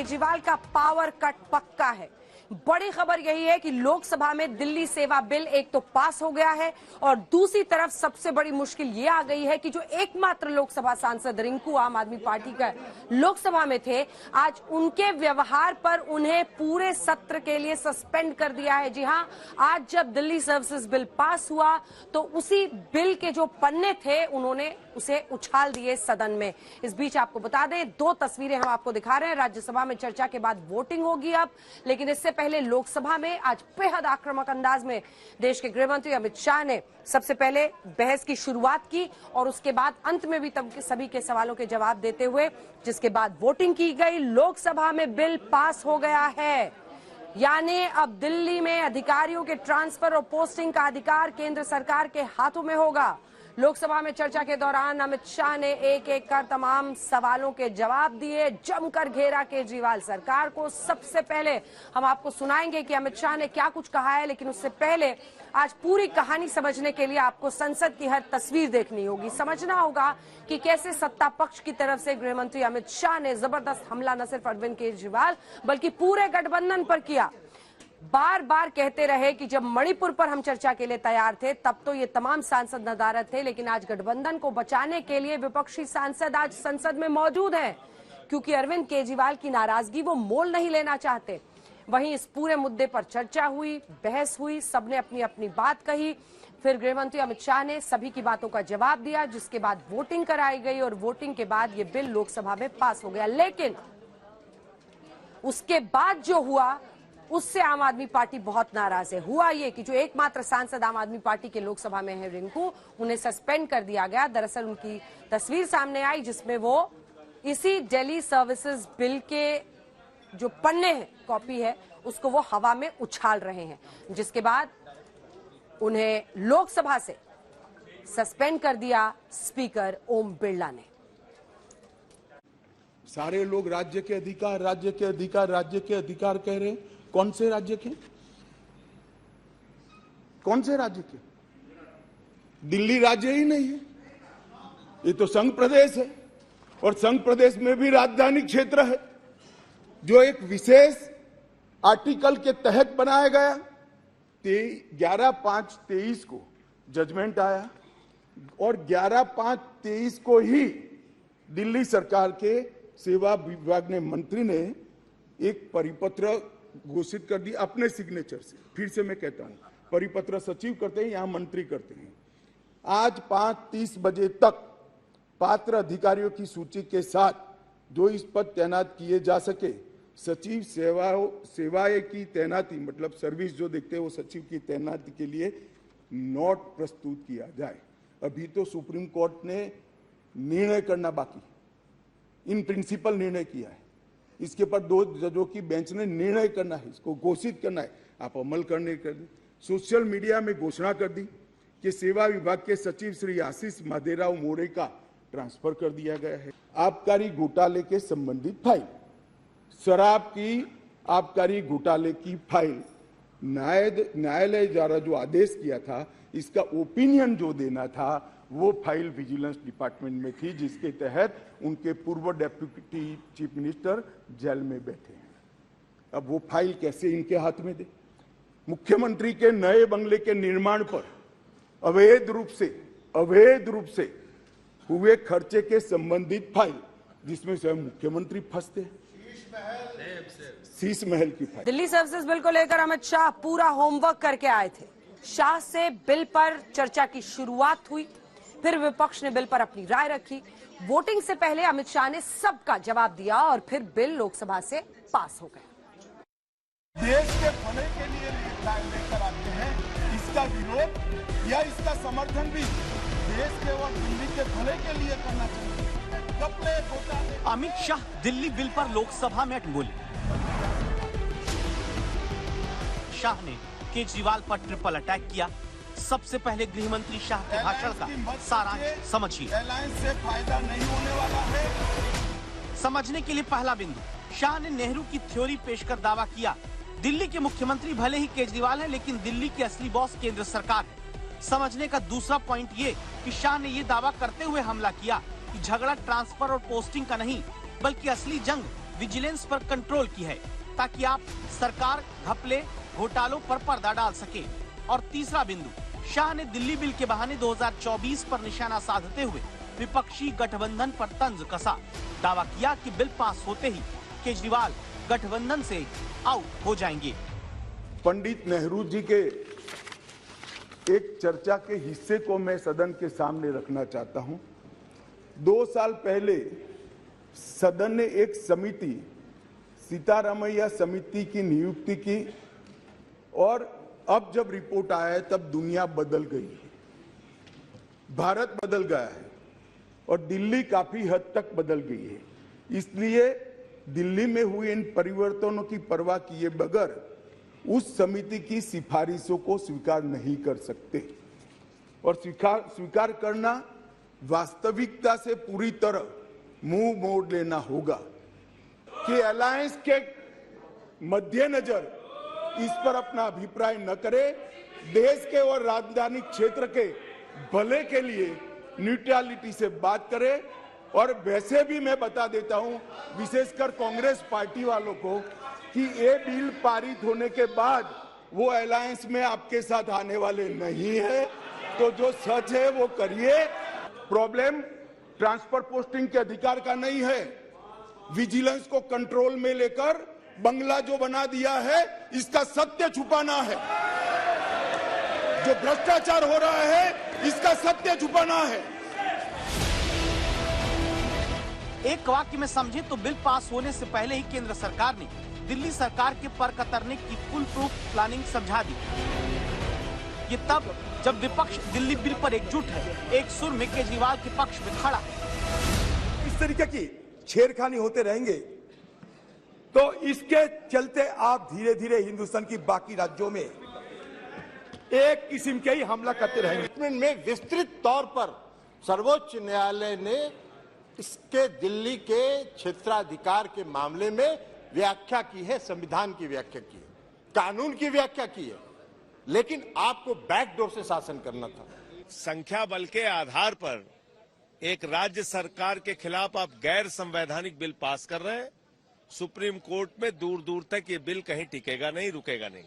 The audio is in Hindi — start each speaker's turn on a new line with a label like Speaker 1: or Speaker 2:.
Speaker 1: केजरीवाल का पावर कट पक्का है। बड़ी खबर यही है कि लोकसभा में दिल्ली सेवा बिल एक तो पास हो गया है और दूसरी तरफ सबसे बड़ी मुश्किल ये आ गई है कि जो एकमात्र लोकसभा सांसद रिंकू आम आदमी पार्टी का लोकसभा में थे, आज उनके व्यवहार पर उन्हें पूरे सत्र के लिए सस्पेंड कर दिया है। जी हां, आज जब दिल्ली सर्विसेज बिल पास हुआ तो उसी बिल के जो पन्ने थे उन्होंने उसे उछाल दिए सदन में। इस बीच आपको बता दें, दो तस्वीरें हम आपको दिखा रहे हैं। राज्यसभा में चर्चा के बाद वोटिंग होगी अब, लेकिन इससे पहले लोकसभा में आज बेहद आक्रामक अंदाज में देश के गृह मंत्री अमित शाह ने सबसे पहले बहस की शुरुआत की और उसके बाद अंत में भी सभी के सवालों के जवाब देते हुए, जिसके बाद वोटिंग की गई। लोकसभा में बिल पास हो गया है, यानी अब दिल्ली में अधिकारियों के ट्रांसफर और पोस्टिंग का अधिकार केंद्र सरकार के हाथों में होगा। लोकसभा में चर्चा के दौरान अमित शाह ने एक एक कर तमाम सवालों के जवाब दिए, जमकर घेरा केजरीवाल सरकार को। सबसे पहले हम आपको सुनाएंगे कि अमित शाह ने क्या कुछ कहा है, लेकिन उससे पहले आज पूरी कहानी समझने के लिए आपको संसद की हर तस्वीर देखनी होगी, समझना होगा कि कैसे सत्ता पक्ष की तरफ से गृह मंत्री अमित शाह ने जबरदस्त हमला न सिर्फ अरविंद केजरीवाल बल्कि पूरे गठबंधन पर किया। बार बार कहते रहे कि जब मणिपुर पर हम चर्चा के लिए तैयार थे तब तो ये तमाम सांसद नदारद थे, लेकिन आज गठबंधन को बचाने के लिए विपक्षी सांसद आज संसद में मौजूद हैं, क्योंकि अरविंद केजरीवाल की नाराजगी वो मोल नहीं लेना चाहते। वहीं इस पूरे मुद्दे पर चर्चा हुई, बहस हुई, सबने अपनी अपनी बात कही। फिर गृह मंत्री अमित शाह ने सभी की बातों का जवाब दिया, जिसके बाद वोटिंग कराई गई और वोटिंग के बाद ये बिल लोकसभा में पास हो गया। लेकिन उसके बाद जो हुआ उससे आम आदमी पार्टी बहुत नाराज है। हुआ ये कि जो एकमात्र सांसद आम आदमी पार्टी के लोकसभा में है रिंकू, उन्हें सस्पेंड कर दिया गया। दरअसल उनकी तस्वीर सामने आई जिसमें वो इसी दिल्ली सर्विसेज बिल के जो पन्ने हैं, कॉपी है, उसको वो हवा में उछाल रहे हैं, जिसके बाद उन्हें लोकसभा से सस्पेंड कर दिया स्पीकर ओम बिरला ने।
Speaker 2: सारे लोग राज्य के अधिकार, राज्य के अधिकार, राज्य के अधिकार कह रहे हैं। कौन से राज्य के? कौन से राज्य के? दिल्ली राज्य ही नहीं है, ये तो संघ प्रदेश है और संघ प्रदेश में भी राजधानी क्षेत्र है, जो एक विशेष आर्टिकल के तहत बनाया गया। 11/5/23 को जजमेंट आया और 11/5/23 को ही दिल्ली सरकार के सेवा विभाग ने मंत्री ने एक परिपत्र घोषित कर दी अपने सिग्नेचर से। फिर से मैं कहता हूं, परिपत्र सचिव करते हैं, यहां मंत्री करते हैं। आज 5:30 बजे तक पात्र अधिकारियों की सूची के साथ जो इस पद तैनात किए जा सके, सचिव सेवाएं की तैनाती, मतलब सर्विस जो देखते हैं वो सचिव की तैनाती के लिए नोट प्रस्तुत किया जाए। अभी तो सुप्रीम कोर्ट ने निर्णय करना बाकी, इन प्रिंसिपल निर्णय किया है, इसके ऊपर 2 जजों की बेंच ने निर्णय करना है, इसको घोषित करना है, आप अमल करने कर दी। सोशल मीडिया में घोषणा कर दी कि सेवा विभाग के सचिव श्री आशीष माधेराव मोरे का ट्रांसफर कर दिया गया है। आबकारी घोटाले के संबंधित फाइल, शराब की आबकारी घोटाले की फाइल, न्यायालय द्वारा जो आदेश किया था, इसका ओपिनियन जो देना था, वो फाइल विजिलेंस डिपार्टमेंट में थी, जिसके तहत उनके पूर्व डेप्यूटी चीफ मिनिस्टर जेल में बैठे हैं। अब वो फाइल कैसे इनके हाथ में दे? मुख्यमंत्री के नए बंगले के निर्माण पर अवैध रूप से हुए खर्चे के संबंधित फाइल, जिसमें स्वयं मुख्यमंत्री फंसते हैं। शीश महल की फाइल।
Speaker 1: दिल्ली सर्विसेज बिल को लेकर अमित शाह पूरा होमवर्क करके आए थे। शाह से बिल पर चर्चा की शुरुआत हुई, फिर विपक्ष ने बिल पर अपनी राय रखी। वोटिंग से पहले अमित शाह ने सबका जवाब दिया और फिर बिल लोकसभा से पास हो गया।
Speaker 2: देश के भले के लिए लेकर आते हैं, इसका विरोध या इसका समर्थन भी देश के और दिल्ली के भले के लिए करना चाहिए। कपड़े घोटाले।
Speaker 3: अमित शाह दिल्ली बिल पर लोकसभा में बोले। शाह ने केजरीवाल पर ट्रिपल अटैक किया। सबसे पहले गृह मंत्री शाह के भाषण का सारांश समझिए।
Speaker 2: एलायंस से फायदा नहीं होने वाला है।
Speaker 3: समझने के लिए पहला बिंदु, शाह ने नेहरू की थ्योरी पेश कर दावा किया, दिल्ली के मुख्यमंत्री भले ही केजरीवाल हैं, लेकिन दिल्ली की असली बॉस केंद्र सरकार है। समझने का दूसरा पॉइंट ये कि शाह ने ये दावा करते हुए हमला किया कि झगड़ा ट्रांसफर और पोस्टिंग का नहीं, बल्कि असली जंग विजिलेंस पर कंट्रोल की है ताकि आप सरकार घपले घोटालों पर पर्दा डाल सके। और तीसरा बिंदु, शाह ने दिल्ली बिल के बहाने 2024 पर निशाना साधते हुए विपक्षी गठबंधन पर तंज कसा। दावा किया कि बिल पास होते ही केजरीवाल गठबंधन से आउट हो जाएंगे।
Speaker 2: पंडित नेहरू जी के एक चर्चा के हिस्से को मैं सदन के सामने रखना चाहता हूं। 2 साल पहले सदन ने एक समिति, सीतारामैया समिति की नियुक्ति की और अब जब रिपोर्ट आया है तब दुनिया बदल गई है, भारत बदल गया है और दिल्ली काफी हद तक बदल गई है। इसलिए दिल्ली में हुए इन परिवर्तनों की परवाह किए बगैर उस समिति की सिफारिशों को स्वीकार नहीं कर सकते और स्वीकार करना वास्तविकता से पूरी तरह मुंह मोड़ लेना होगा कि अलायंस के मद्देनजर इस पर अपना अभिप्राय न करे, देश के और राजधानी क्षेत्र के भले के लिए न्यूट्रलिटी से बात करे। और वैसे भी मैं बता देता हूं विशेषकर कांग्रेस पार्टी वालों को कि ये बिल पारित होने के बाद वो अलायंस में आपके साथ आने वाले नहीं है। तो जो सच है वो करिए। प्रॉब्लम ट्रांसफर पोस्टिंग के अधिकार का नहीं है, विजिलेंस को कंट्रोल में लेकर बंगला जो बना दिया है इसका सत्य छुपाना है। जो भ्रष्टाचार हो रहा है इसका सत्य छुपाना है।
Speaker 3: एक वाक्य में समझे तो बिल पास होने से पहले ही केंद्र सरकार ने दिल्ली सरकार के पर कतरने की फुल प्रूफ प्लानिंग समझा दी। ये तब जब विपक्ष दिल्ली बिल पर एकजुट है, एक सुर में केजरीवाल के पक्ष में खड़ा।
Speaker 4: इस तरीके की छेड़खानी होते रहेंगे तो इसके चलते आप धीरे धीरे हिंदुस्तान की बाकी राज्यों में एक किस्म के ही हमला करते रहेंगे।
Speaker 5: में विस्तृत तौर पर सर्वोच्च न्यायालय ने इसके दिल्ली के क्षेत्राधिकार के मामले में व्याख्या की है, संविधान की व्याख्या की है, कानून की व्याख्या की है, लेकिन आपको बैकडोर से शासन करना था।
Speaker 6: संख्या बल के आधार पर एक राज्य सरकार के खिलाफ आप गैर संवैधानिक बिल पास कर रहे हैं। सुप्रीम कोर्ट में दूर दूर तक ये बिल कहीं टिकेगा नहीं, रुकेगा नहीं।